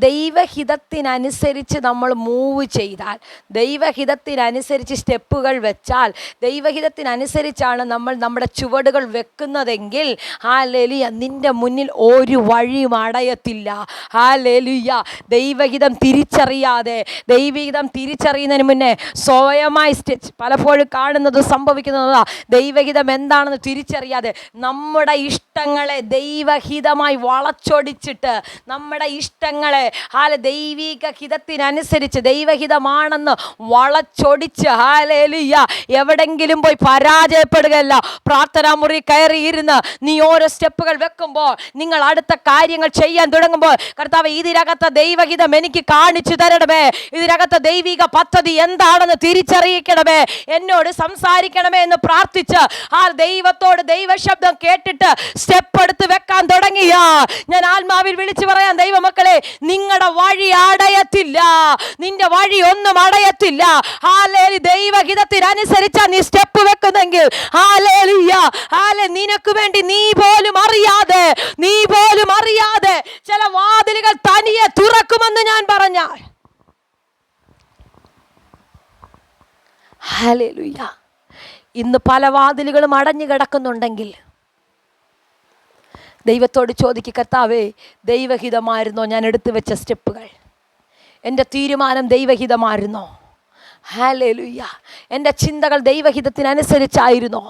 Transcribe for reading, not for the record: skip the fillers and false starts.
ദൈവഹിതത്തിനനുസരിച്ച് നമ്മൾ മൂവ് ചെയ്താൽ, ദൈവഹിതത്തിനനുസരിച്ച് സ്റ്റെപ്പുകൾ വെച്ചാൽ, ദൈവഹിതത്തിനനുസരിച്ചാണ് നമ്മൾ നമ്മുടെ ചുവടുകൾ വെക്കുന്നതെങ്കിൽ ഹല്ലേലൂയ, നിൻ്റെ മുന്നിൽ ഒരു വഴിയും അടയത്തില്ല. ഹല്ലേലൂയ. ദൈവഹിതം തിരിച്ചറിയാതെ, ദൈവഹിതം തിരിച്ചറിയുന്നതിന് മുന്നേ സ്വയമായി പലപ്പോഴും കാണുന്നത് സംഭവിക്കുന്നതാ. ദൈവഹിതം എന്താണെന്ന് തിരിച്ചറിയാതെ നമ്മുടെ ഇഷ്ടങ്ങളെ ദൈവഹിതമായി വളച്ചൊടിച്ചിട്ട്, നമ്മുടെ ഇഷ്ടങ്ങളെ ദൈവിക ഹിതത്തിനനുസരിച്ച് ദൈവഹിതമാണെന്ന് വളച്ചൊടിച്ച് ഹല്ലേലൂയ എവിടെങ്കിലും പോയി പരാജയപ്പെടുകയല്ല. പ്രാർത്ഥനാ മുറി കയറിയിരുന്ന് നീ ഓരോ സ്റ്റെപ്പുകൾ വെക്കുമ്പോൾ, നിങ്ങൾ അടുത്ത കാര്യങ്ങൾ ചെയ്യാൻ തുടങ്ങുമ്പോൾ, കർത്താവേ ഇതിനകത്തെ ദൈവഹിതം എനിക്ക് കാണിച്ചു തരണമേ, ഇതിനകത്തെ ദൈവിക പദ്ധതി എന്താണെന്ന് തിരിച്ചറിയിക്കണമേ, എന്നോട് സംസാരിക്കണമേ എന്ന് പ്രാർത്ഥിച്ച് ആ ദൈവത്തോട് ദൈവശബ്ദം കേട്ടിട്ട് സ്റ്റെപ്പ് എടുത്ത് വെക്കാൻ തുടങ്ങിയ ഞാൻ ആത്മാവിൽ വിളിച്ചു പറയാൻ, ദൈവമക്കളെ, നിങ്ങളുടെ വഴി അടയത്തില്ല, നിന്റെ വഴി ഒന്നും അടയത്തില്ല. ഹല്ലേലൂയ. ദൈവഹിതത്തിനനുസരിച്ചാ നീ സ്റ്റെപ്പ് വെക്കുന്നെങ്കിൽ ഹല്ലേലൂയ, നിനക്ക് വേണ്ടി നീ പോലും അറിയാതെ ചില വാതിലുകൾ തനിയെ തുറക്കുമെന്ന് ഞാൻ പറഞ്ഞാൽ, ഹല്ലേലൂയ, ഇന്ന് പല വാതിലുകളും അടഞ്ഞു കിടക്കുന്നുണ്ടെങ്കിൽ ദൈവത്തോട് ചോദിക്കുക, കർത്താവേ ദൈവഹിതമായിരുന്നോ ഞാൻ എടുത്തു വെച്ച സ്റ്റെപ്പുകൾ? എൻ്റെ തീരുമാനം ദൈവഹിതമായിരുന്നോ? ഹല്ലേലൂയ. എൻ്റെ ചിന്തകൾ ദൈവഹിതത്തിനനുസരിച്ചായിരുന്നോ?